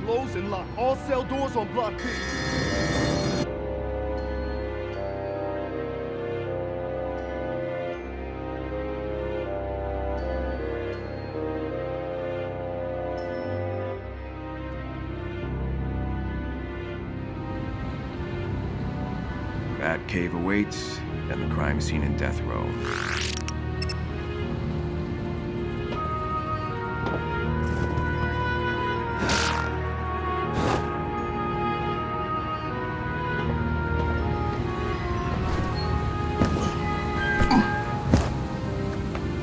close and lock all cell doors on Block B. Bat cave awaits, then the crime scene in Death Row.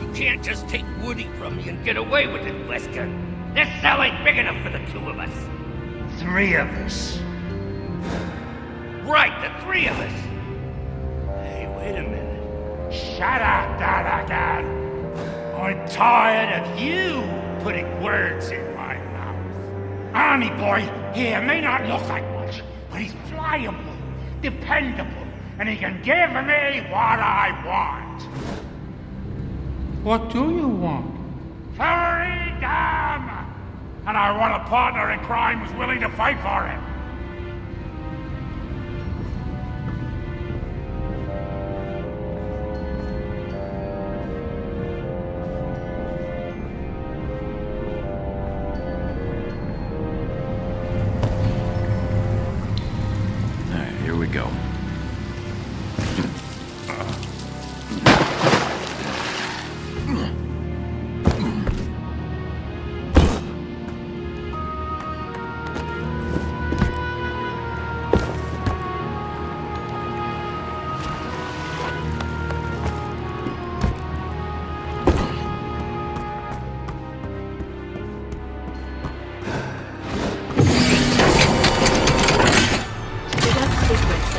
You can't just take Woody from me and get away with it, Wesker. This cell ain't big enough for the two of us. 3 of us. Right, the 3 of us. Hey, wait a minute. Shut up, Gallagher. I'm tired of you putting words in my mouth. Army boy here may not look like much, but he's pliable, dependable, and he can give me what I want. What do you want? Freedom! And I want a partner in crime who's willing to fight for it. Here we go.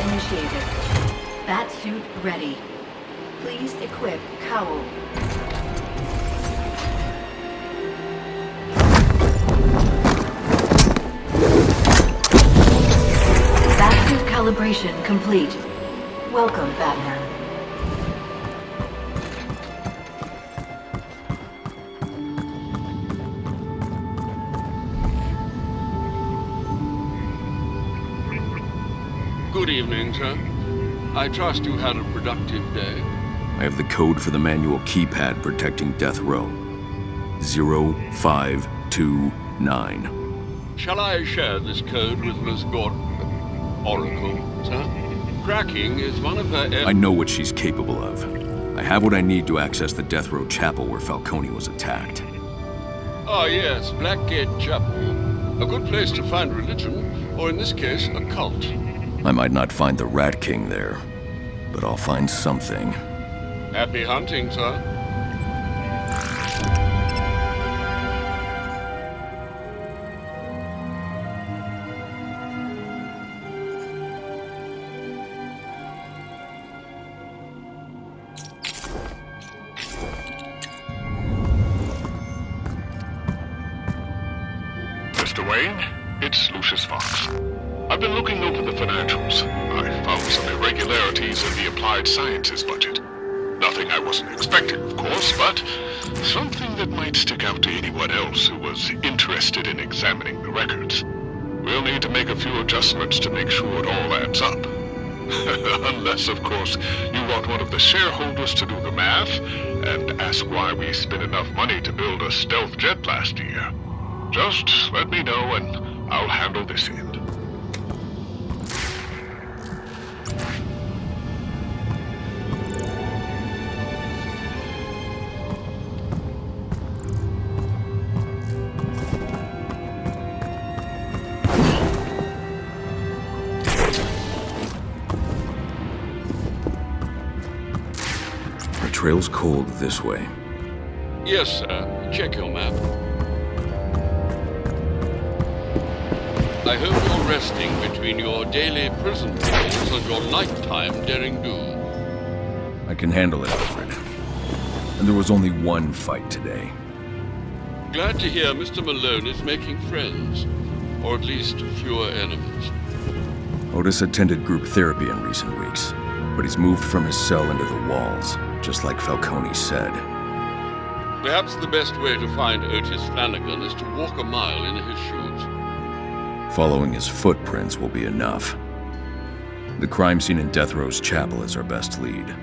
Initiated. Bat suit ready. Please equip cowl. Bat suit calibration complete. Welcome, Batman. Good evening, sir. I trust you had a productive day. I have the code for the manual keypad protecting Death Row. 0529. Shall I share this code with Miss Gordon? Oracle, sir? Cracking is one of her... I know what she's capable of. I have what I need to access the Death Row Chapel where Falcone was attacked. Ah, yes, Blackgate Chapel. A good place to find religion, or in this case, a cult. I might not find the Rat King there, but I'll find something. Happy hunting, sir. Mr. Wayne, it's Lucius Fox. I've been looking over the financials. I found some irregularities in the applied sciences budget. Nothing I wasn't expecting, of course, but something that might stick out to anyone else who was interested in examining the records. We'll need to make a few adjustments to make sure it all adds up. Unless, of course, you want one of the shareholders to do the math and ask why we spent enough money to build a stealth jet last year. Just let me know and I'll handle this end. The trail's cold this way. Yes, sir. Check your map. I hope you're resting between your daily prison calls and your nighttime daring do. I can handle it, Alfred. And there was only one fight today. Glad to hear Mr. Malone is making friends. Or at least fewer enemies. Otis attended group therapy in recent weeks, but he's moved from his cell into the walls, just like Falcone said. Perhaps the best way to find Otis Flanagan is to walk a mile in his shoes. Following his footprints will be enough. The crime scene in Death Row's chapel is our best lead.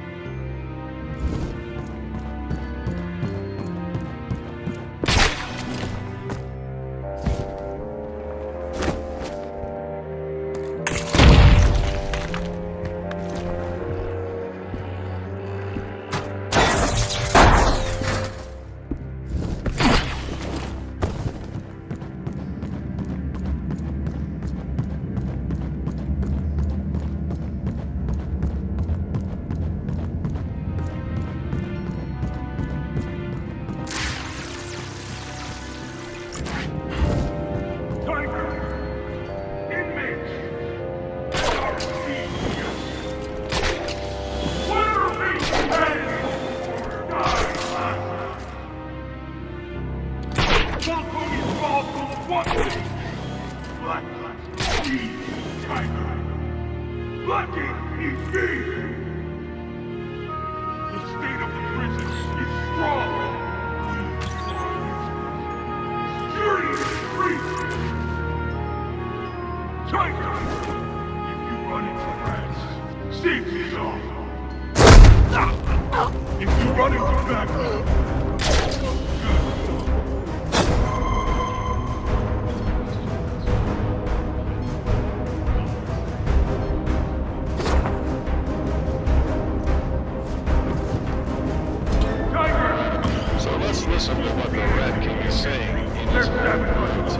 Listen to what the Rat King is saying in his words.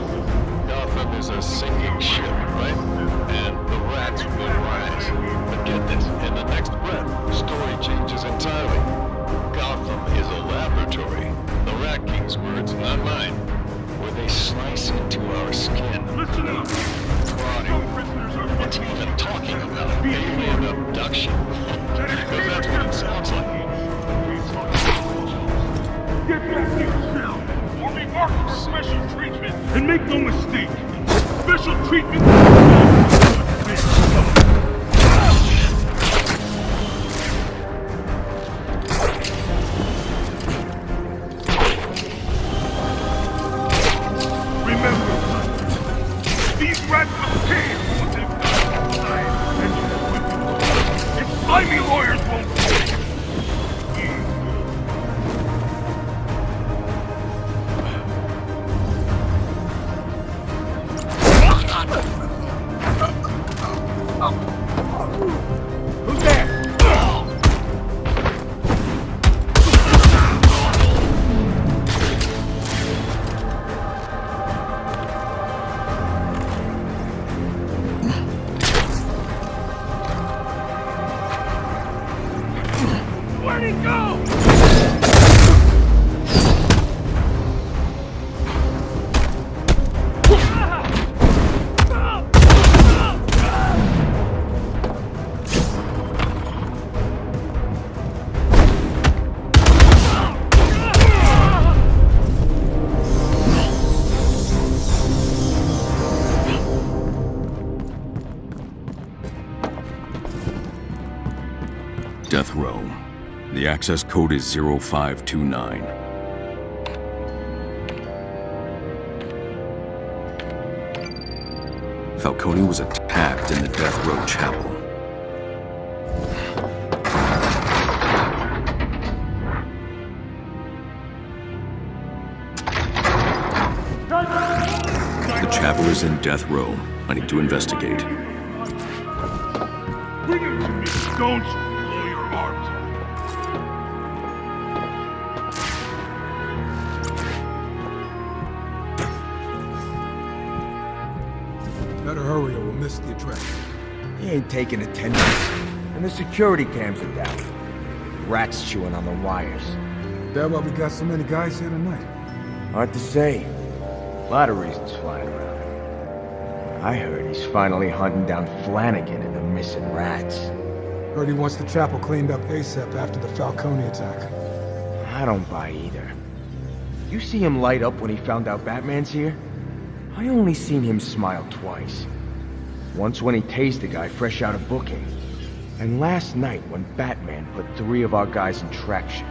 Gotham is a sinking ship, right? And the rats will rise. But get this, in the next breath, the story changes entirely. Gotham is a laboratory. The Rat King's words, not mine, where they slice into our skin. Listen up! Prodding. It's even talking about alien abduction. Because that's what it sounds like. Get back to your cell, or be marked for special treatment. And make no mistake, special treatment remember, these rats will pay for what they've done inside and if slimy lawyers won't pay. Who's there? Where'd he go? Death Row. The access code is 0529. Falcone was attacked in the Death Row chapel. The chapel is in Death Row. I need to investigate. Bring him to me, don't blow your arms off. Better hurry or we'll miss the attraction. He ain't taking attendance, and the security cams are down. Rats chewing on the wires. That why we got so many guys here tonight? Hard to say. A lot of reasons flying around. I heard he's finally hunting down Flanagan and the missing rats. Heard he wants the chapel cleaned up ASAP after the Falcone attack. I don't buy either. You see him light up when he found out Batman's here? I only seen him smile twice. Once when he tased the guy fresh out of booking. And last night when Batman put 3 of our guys in traction.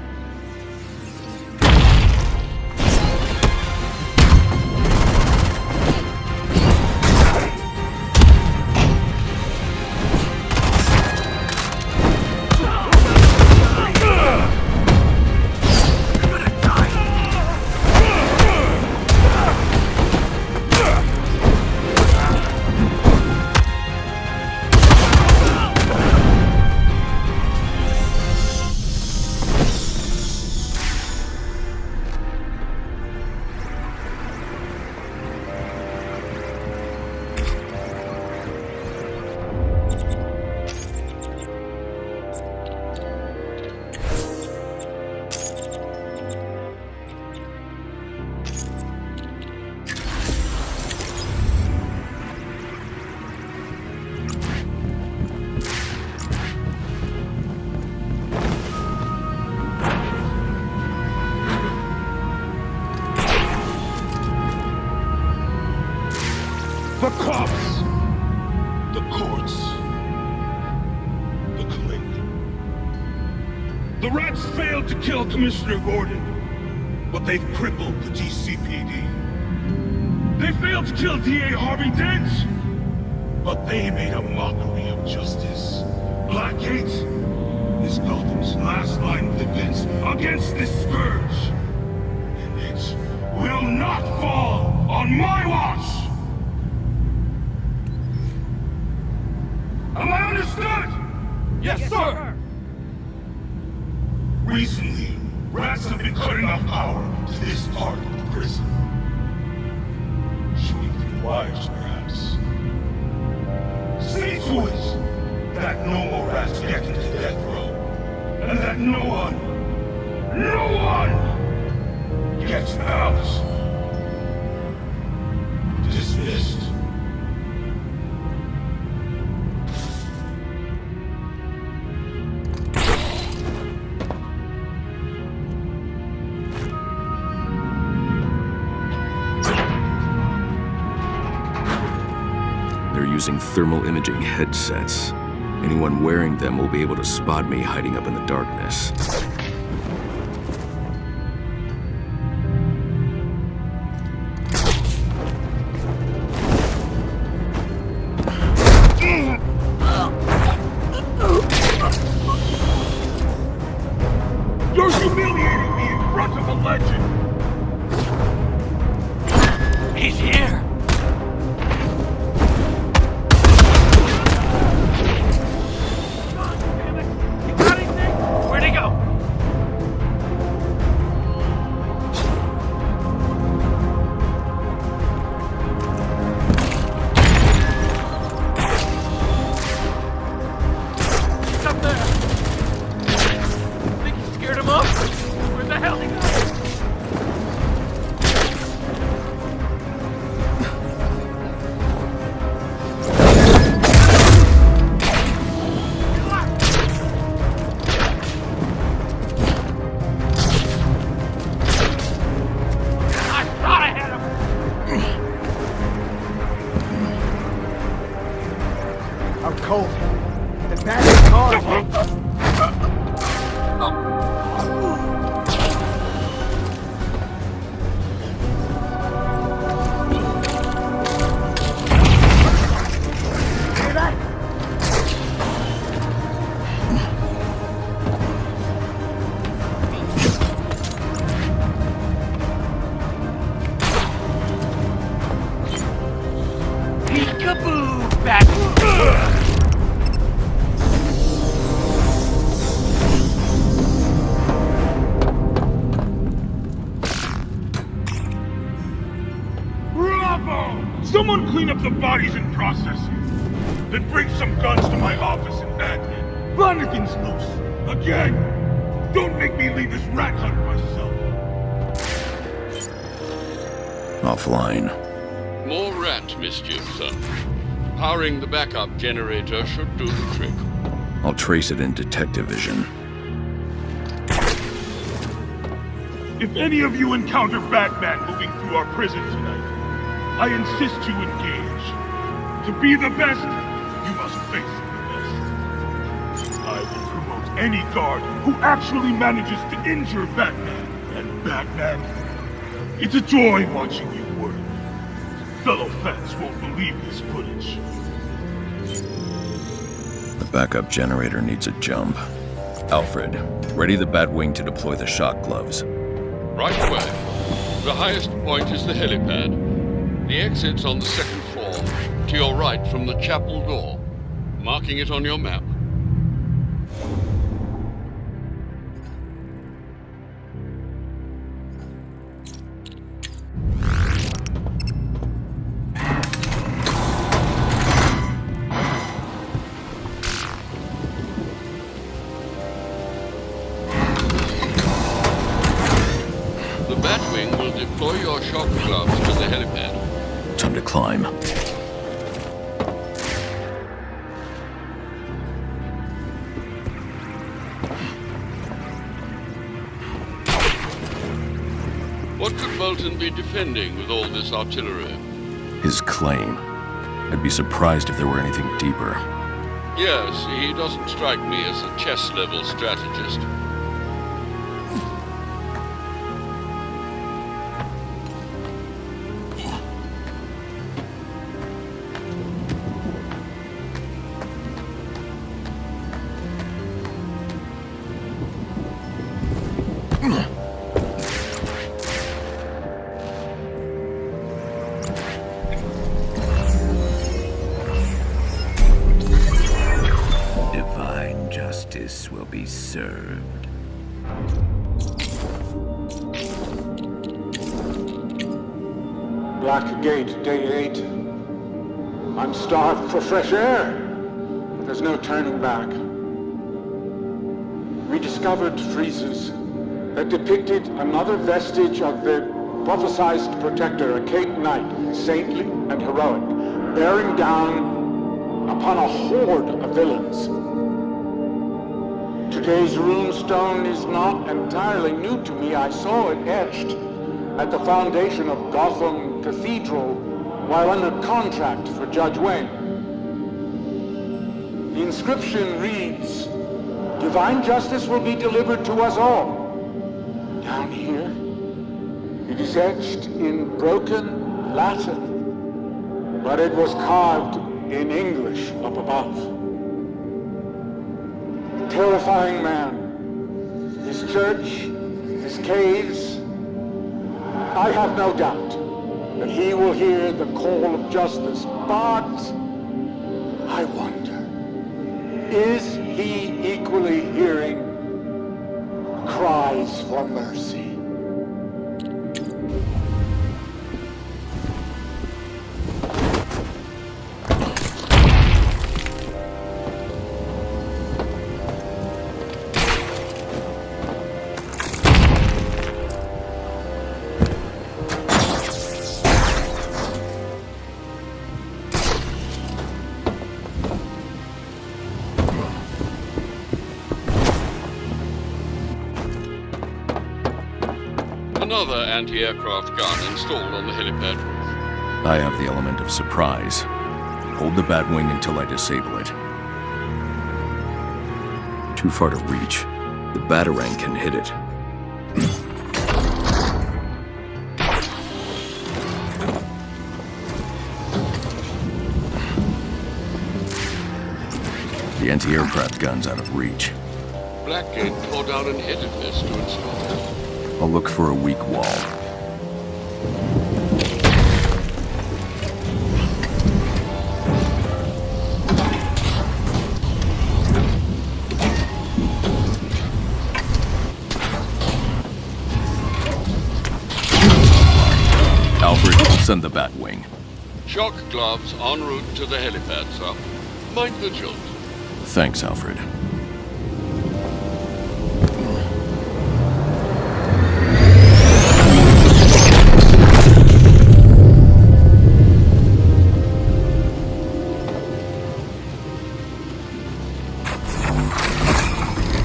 The cops! The courts. The clique. The rats failed to kill Commissioner Gordon, but they've crippled the GCPD. They failed to kill DA Harvey Dent, but they made a mockery of justice. Blackgate is Gotham's last line of defense against this scourge. And it will not fall on my watch! Am I understood? Yes, sir! Recently, rats have been cutting off power to this part of the prison. Shooting through wires, perhaps. See to it that no more rats get into death row, and that no one gets out. Dismissed. Using thermal imaging headsets. Anyone wearing them will be able to spot me hiding up in the darkness. You're humiliating me in front of a legend! He's here! Cold. The battery's hard. Hear that? Peekaboo, back. Someone clean up the bodies and processing. Then bring some guns to my office in admin. Flanagan's loose. Again. Don't make me leave this rat hunt myself. Offline. More rat mischief, son. Powering the backup generator should do the trick. I'll trace it in detective vision. If any of you encounter Batman moving through our prison tonight, I insist you engage. To be the best, you must face the best. I will promote any guard who actually manages to injure Batman. And Batman, it's a joy watching you work. Fellow fans won't believe this footage. The backup generator needs a jump. Alfred, ready the Batwing to deploy the shock gloves. Right away. The highest point is the helipad. The exit's on the second floor, to your right from the chapel door. Marking it on your map. The Batwing will deploy your shock gloves to the helipad. Time to climb. What could Bolton be defending with all this artillery? His claim. I'd be surprised if there were anything deeper. Yes, he doesn't strike me as a chess-level strategist. Divine justice will be served. Black Gate, Day 8. I'm starved for fresh air. There's no turning back. We discovered friezes that depicted another vestige of the prophesized protector, a Cape Knight, saintly and heroic, bearing down upon a horde of villains. Today's runestone is not entirely new to me. I saw it etched at the foundation of Gotham Cathedral while under contract for Judge Wayne. The inscription reads, "Divine justice will be delivered to us all." Down here, it is etched in broken Latin, but it was carved in English up above. Terrifying man, his church, his caves, I have no doubt that he will hear the call of justice, but I wonder, is he equally hearing cries for mercy? Another anti-aircraft gun installed on the helipad roof. I have the element of surprise. Hold the Batwing until I disable it. Too far to reach. The Batarang can hit it. The anti-aircraft gun's out of reach. Blackgate tore down an edifice to install it. I'll look for a weak wall. Alfred, send the Batwing. Shock gloves en route to the helipad, sir. Mind the jolt. Thanks, Alfred.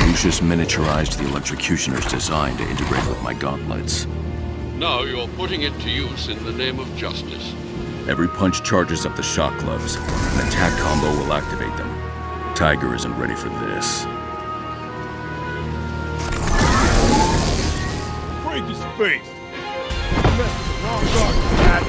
Lucius miniaturized the electrocutioner's design to integrate with my gauntlets. Now you're putting it to use in the name of justice. Every punch charges up the shock gloves. An attack combo will activate them. Tiger isn't ready for this. Break his face! You messed with the wrong guard, Pat!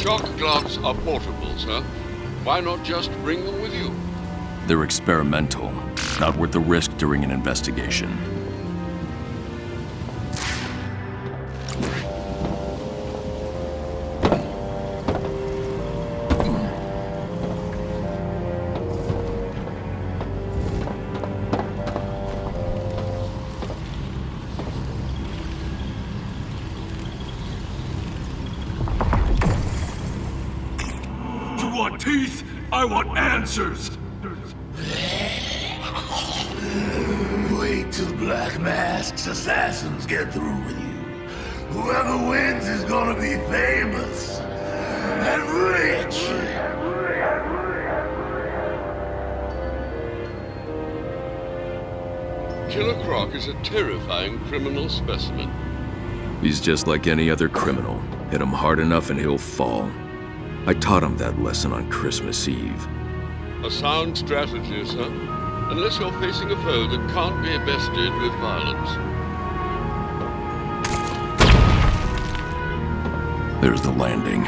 shock gloves are portable, sir. Why not just bring them with you? They're experimental, not worth the risk during an investigation. You want teeth? I want answers! Wait till Black Mask's assassins get through with you. Whoever wins is gonna be famous and rich. Killer Croc is a terrifying criminal specimen. He's just like any other criminal. Hit him hard enough and he'll fall. I taught him that lesson on Christmas Eve. A sound strategy, sir. Unless you're facing a foe that can't be bested with violence. There's the landing.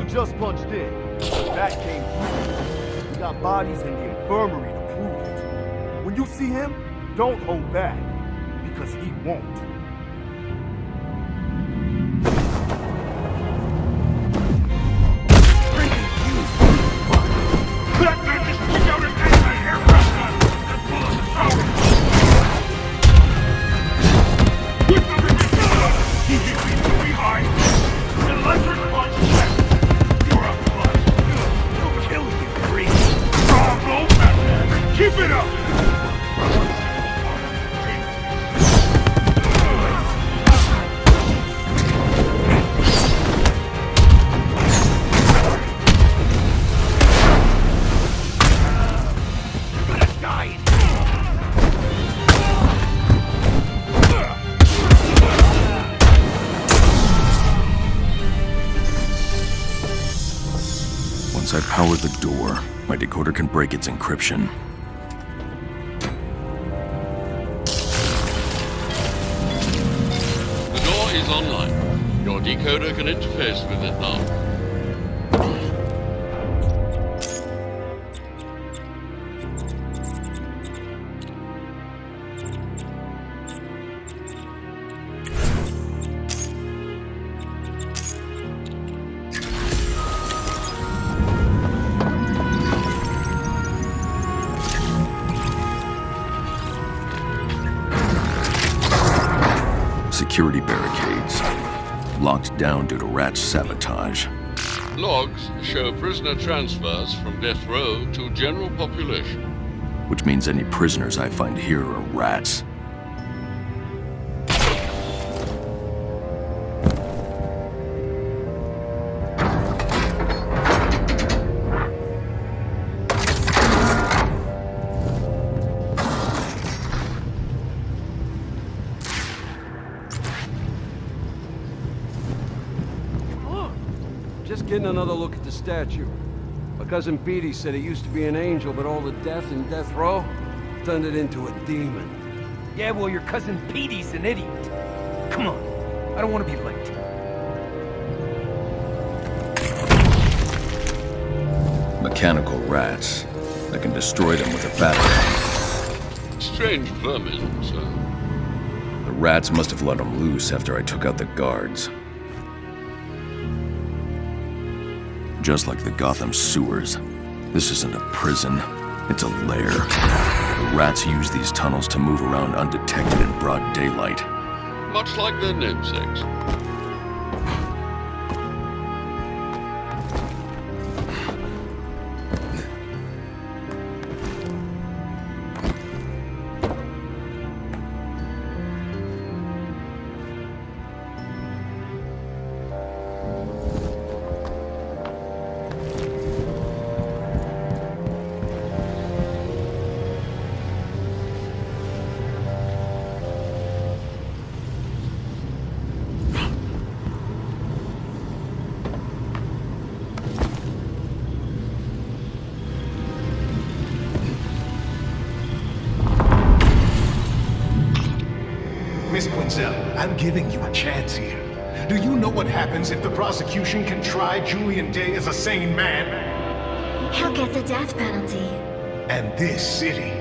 Just punched in. That came through. We got bodies in the infirmary to prove it. When you see him, don't hold back, because he won't. That man just took out an anti-aircraft gun and pulled us out! With the ridiculous! He hit me from behind! Electric punch check! Keep it up! You're gonna die! Once I power the door, my decoder can break its encryption. Is online. Your decoder can interface with it now. Security barricades. Locked down due to Rat's sabotage. Logs show prisoner transfers from death row to general population. Which means any prisoners I find here are Rats. Just getting another look at the statue. My cousin Petey said it used to be an angel, but all the death in death row turned it into a demon. Yeah, well, your cousin Petey's an idiot. Come on, I don't want to be late. Mechanical rats. I can destroy them with a battery. Strange vermin, sir. The rats must have let them loose after I took out the guards. Just like the Gotham sewers, this isn't a prison, it's a lair. The rats use these tunnels to move around undetected in broad daylight. Much like their namesakes. Miss Quinzel, I'm giving you a chance here. Do you know what happens if the prosecution can try Julian Day as a sane man? He'll get the death penalty. And this city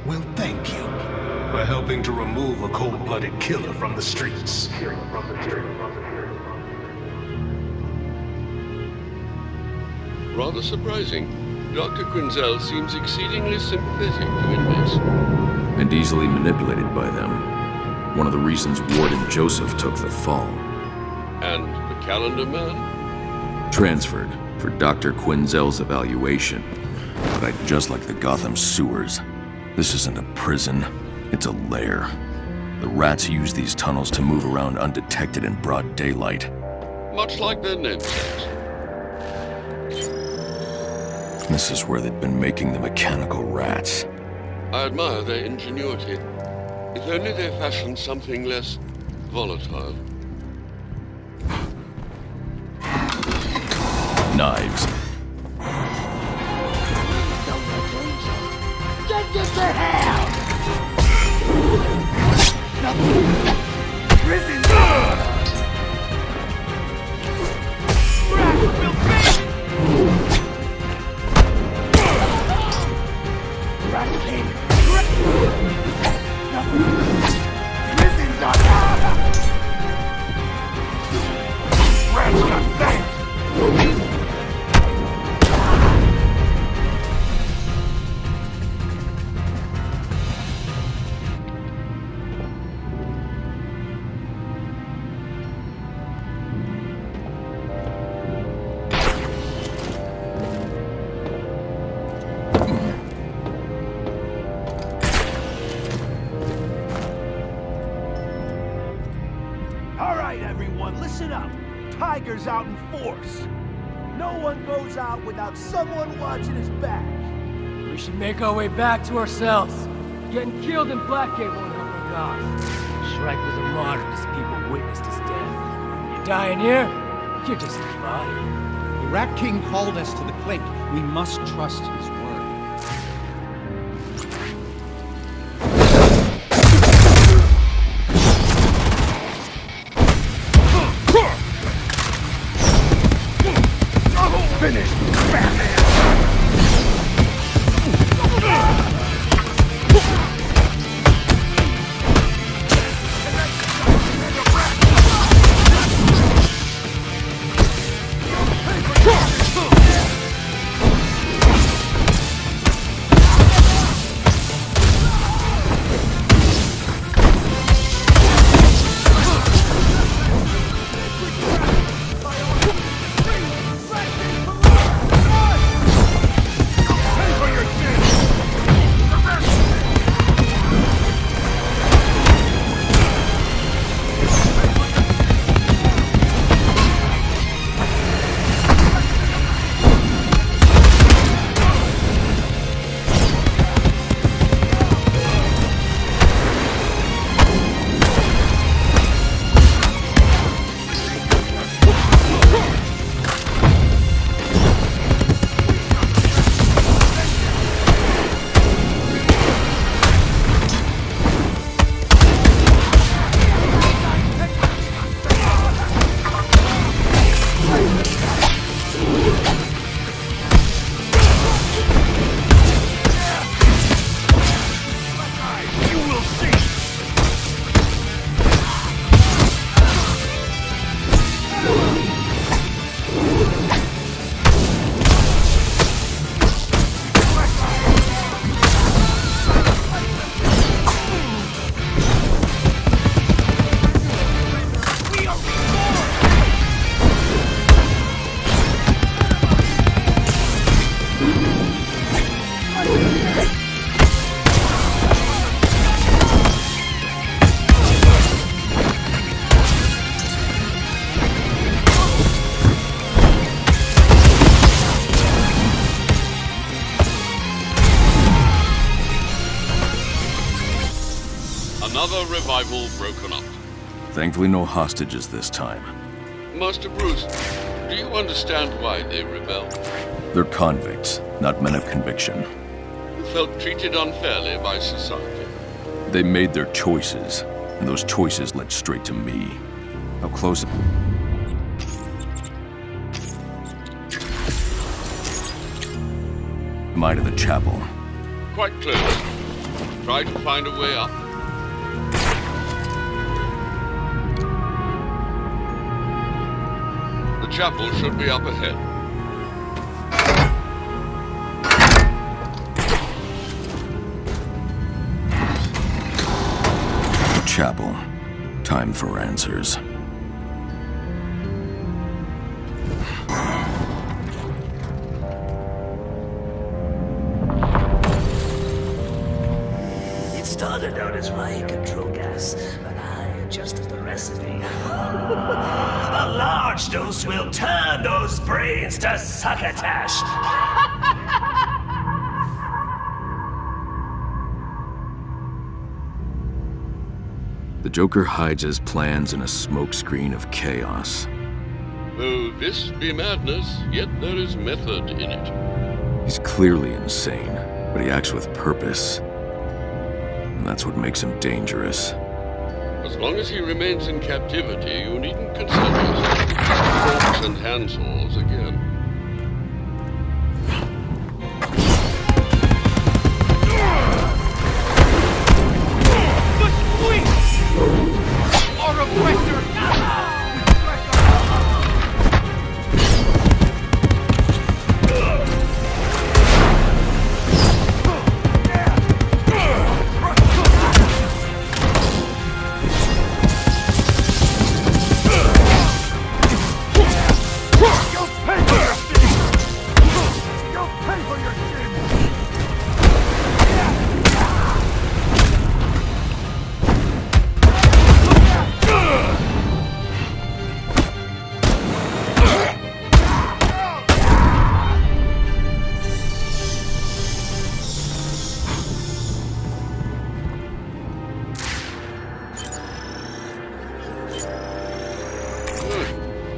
will thank you for helping to remove a cold-blooded killer from the streets. Rather surprising. Dr. Quinzel seems exceedingly sympathetic to inmates. And easily manipulated by them. One of the reasons Warden Joseph took the fall. And the calendar man? Transferred for Dr. Quinzel's evaluation. But I'd just like the Gotham sewers. This isn't a prison, it's a lair. The rats use these tunnels to move around undetected in broad daylight. Much like their namesakes. This is where they'd been making the mechanical rats. I admire their ingenuity. If only they fashioned something less volatile. Knives. Send it to hell! Prison! Rats will pay! Rats came! Prisons are down! Rats got thanks! Listen up. Tiger's out in force. No one goes out without someone watching his back. We should make our way back to our cells. Getting killed in Blackgate won't help our cause. Shrike was a martyr because people witnessed his death. You die in here, you're just a body. The Rat King called us to the plate. We must trust his word. Finish! Batman! Another revival broken up. Thankfully no hostages this time. Master Bruce, do you understand why they rebelled? They're convicts, not men of conviction. Who felt treated unfairly by society. They made their choices. and those choices led straight to me. How close am I to the chapel? Quite close. Try to find a way up. The chapel should be up ahead. Chapel. Time for answers. It started out as riot control gas, but I adjusted the recipe. A large dose will turn those brains to succotash. The Joker hides his plans in a smokescreen of chaos. Though this be madness, yet there is method in it. He's clearly insane, but he acts with purpose. And that's what makes him dangerous. As long as he remains in captivity, you needn't consider forks and handsaws again.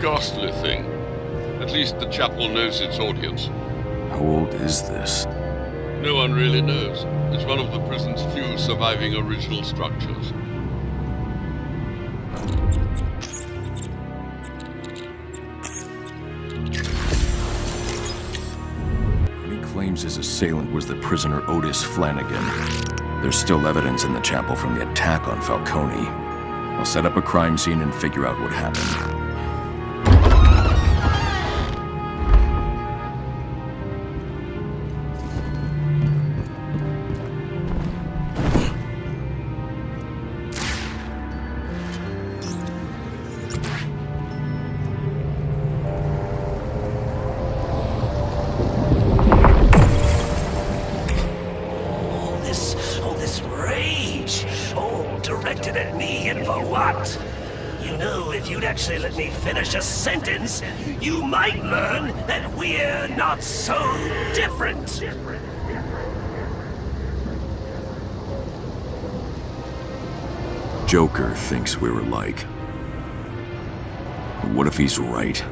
Ghastly thing. At least the chapel knows its audience. How old is this? No one really knows. It's one of the prison's few surviving original structures. He claims his assailant was the prisoner Otis Flanagan. There's still evidence in the chapel from the attack on Falcone. I'll set up a crime scene and figure out what happened. Directed at me, and for what? You know, if you'd actually let me finish a sentence, you might learn that we're not so different. Joker thinks we were alike. What if he's right?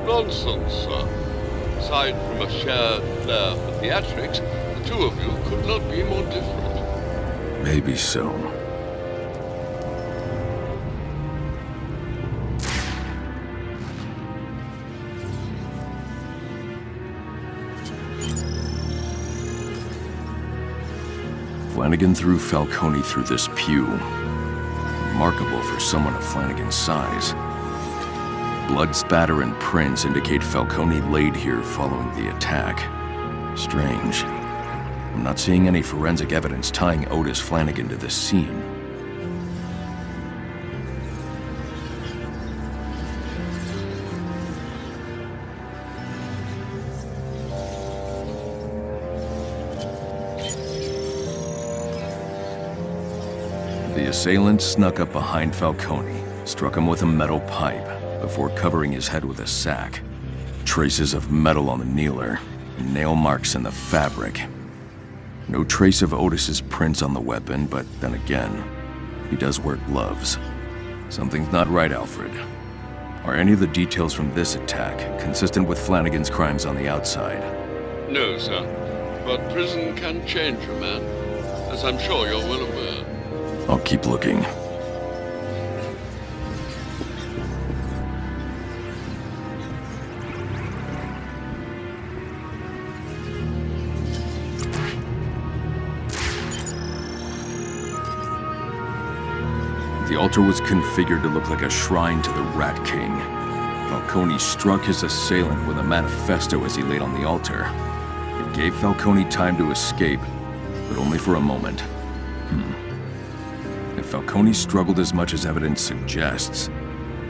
Nonsense, sir. Aside from a shared flair for theatrics, the two of you could not be more different. Maybe so. Flanagan threw Falcone through this pew. Remarkable for someone of Flanagan's size. Blood spatter and prints indicate Falcone laid here following the attack. Strange. I'm not seeing any forensic evidence tying Otis Flanagan to this scene. The assailant snuck up behind Falcone, struck him with a metal pipe, before covering his head with a sack. Traces of metal on the kneeler, and nail marks in the fabric. No trace of Otis's prints on the weapon, but then again, he does wear gloves. Something's not right, Alfred. Are any of the details from this attack consistent with Flanagan's crimes on the outside? No, sir. But prison can change a man, as I'm sure you're well aware. I'll keep looking. The altar was configured to look like a shrine to the Rat King. Falcone struck his assailant with a manifesto as he laid on the altar. It gave Falcone time to escape, but only for a moment. If Falcone struggled as much as evidence suggests,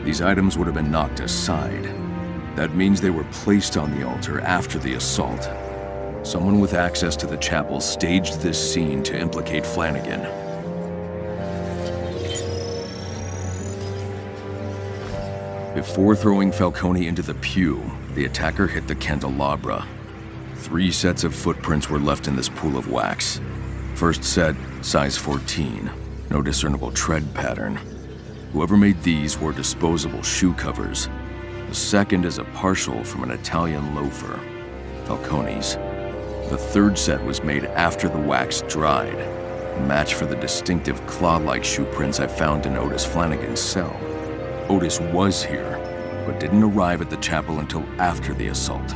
these items would have been knocked aside. That means they were placed on the altar after the assault. Someone with access to the chapel staged this scene to implicate Flanagan. Before throwing Falcone into the pew, the attacker hit the candelabra. 3 sets of footprints were left in this pool of wax. First set, size 14, no discernible tread pattern. Whoever made these wore disposable shoe covers. The second is a partial from an Italian loafer, Falcone's. The third set was made after the wax dried, a match for the distinctive claw-like shoe prints I found in Otis Flanagan's cell. Otis was here, but didn't arrive at the chapel until after the assault.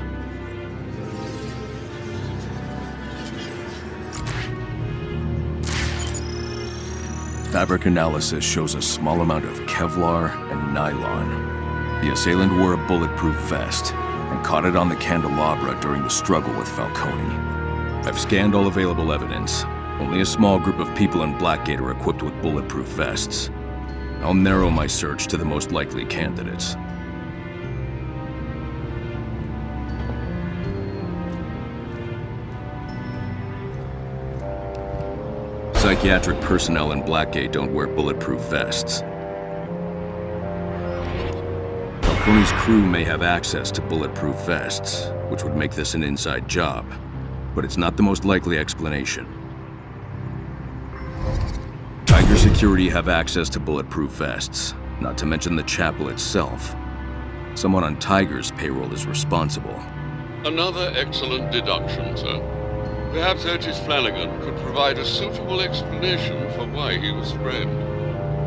Fabric analysis shows a small amount of Kevlar and nylon. The assailant wore a bulletproof vest and caught it on the candelabra during the struggle with Falcone. I've scanned all available evidence. Only a small group of people in Blackgate are equipped with bulletproof vests. I'll narrow my search to the most likely candidates. Psychiatric personnel in Blackgate don't wear bulletproof vests. Falcone's crew may have access to bulletproof vests, which would make this an inside job, but it's not the most likely explanation. Tiger Security have access to bulletproof vests, not to mention the chapel itself. Someone on Tiger's payroll is responsible. Another excellent deduction, sir. Perhaps Otis Flanagan could provide a suitable explanation for why he was framed.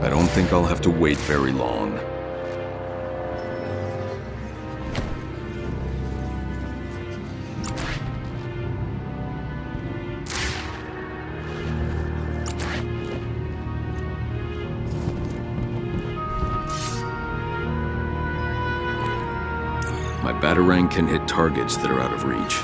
I don't think I'll have to wait very long. My Batarang can hit targets that are out of reach.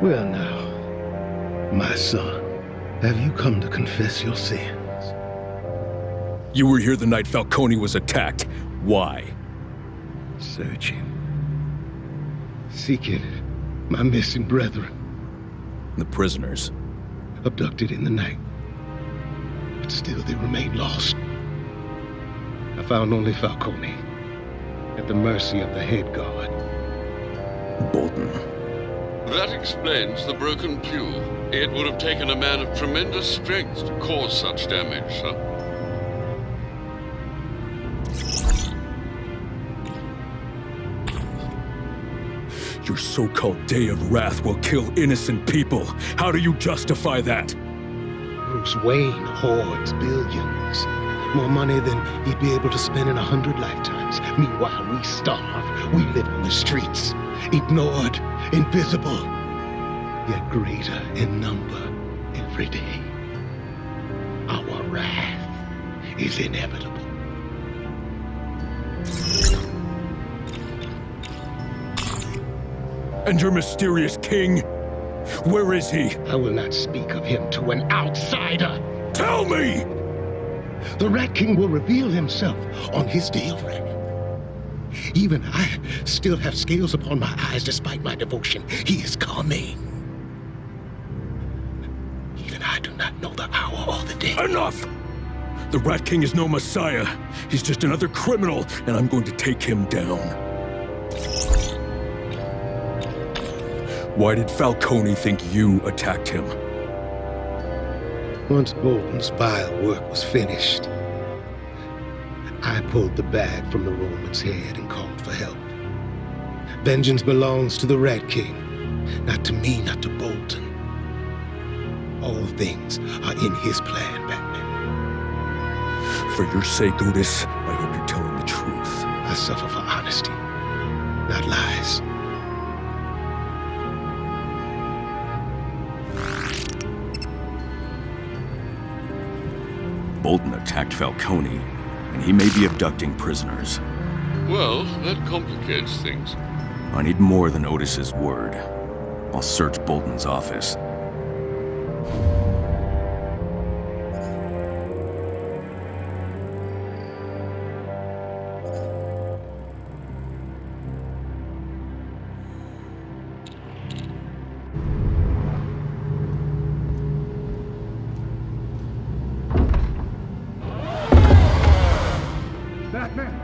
Well now, my son, have you come to confess your sins? You were here the night Falcone was attacked. Why? Searching. Seeking my missing brethren. The prisoners. Abducted in the night. But still they remain lost. I found only Falcone. At the mercy of the head guard. Bolton. That explains the broken pew. It would have taken a man of tremendous strength to cause such damage, sir. Your so-called Day of Wrath will kill innocent people. How do you justify that? Bruce Wayne hoards billions. More money than he'd be able to spend in 100 lifetimes. Meanwhile, we starve. We live on the streets. Ignored, invisible, yet greater in number every day. Our wrath is inevitable. And your mysterious king? Where is he? I will not speak of him to an outsider. Tell me! The Rat King will reveal himself on his day of wrath. Even I still have scales upon my eyes despite my devotion. He is coming. Even I do not know the hour or the day. Enough! The Rat King is no messiah. He's just another criminal, and I'm going to take him down. Why did Falcone think you attacked him? Once Bolton's vile work was finished, I pulled the bag from the Roman's head and called for help. Vengeance belongs to the Rat King. Not to me, not to Bolton. All things are in his plan, Batman. For your sake, Otis, I hope you're telling the truth. I suffer for honesty, not lies. Bolton attacked Falcone, and he may be abducting prisoners. Well, that complicates things. I need more than Otis's word. I'll search Bolton's office. Batman!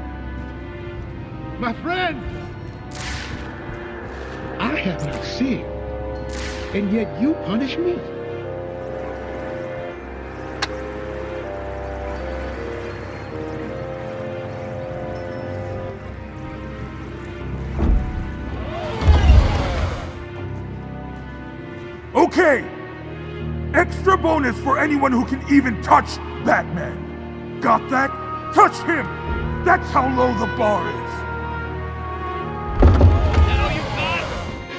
My friend! I have not sinned, and yet you punish me. Okay! Extra bonus for anyone who can even touch Batman. Got that? Touch him! That's how low the bar is.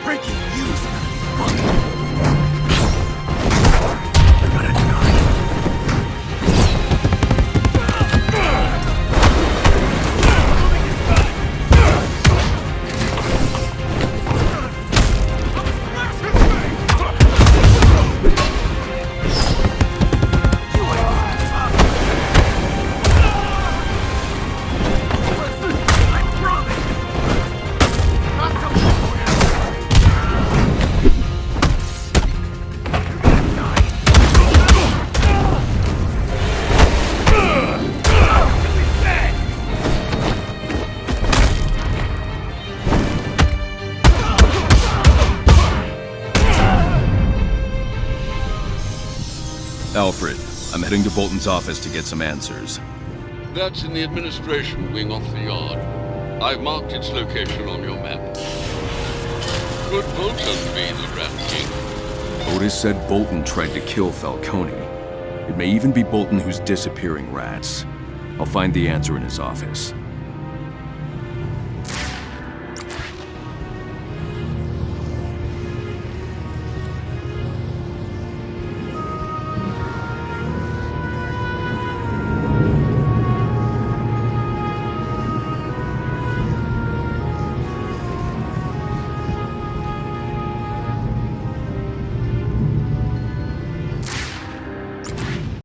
Breaking news! Alfred, I'm heading to Bolton's office to get some answers. That's in the administration wing off the yard. I've marked its location on your map. Could Bolton be the Rat King? Otis said Bolton tried to kill Falcone. It may even be Bolton who's disappearing rats. I'll find the answer in his office.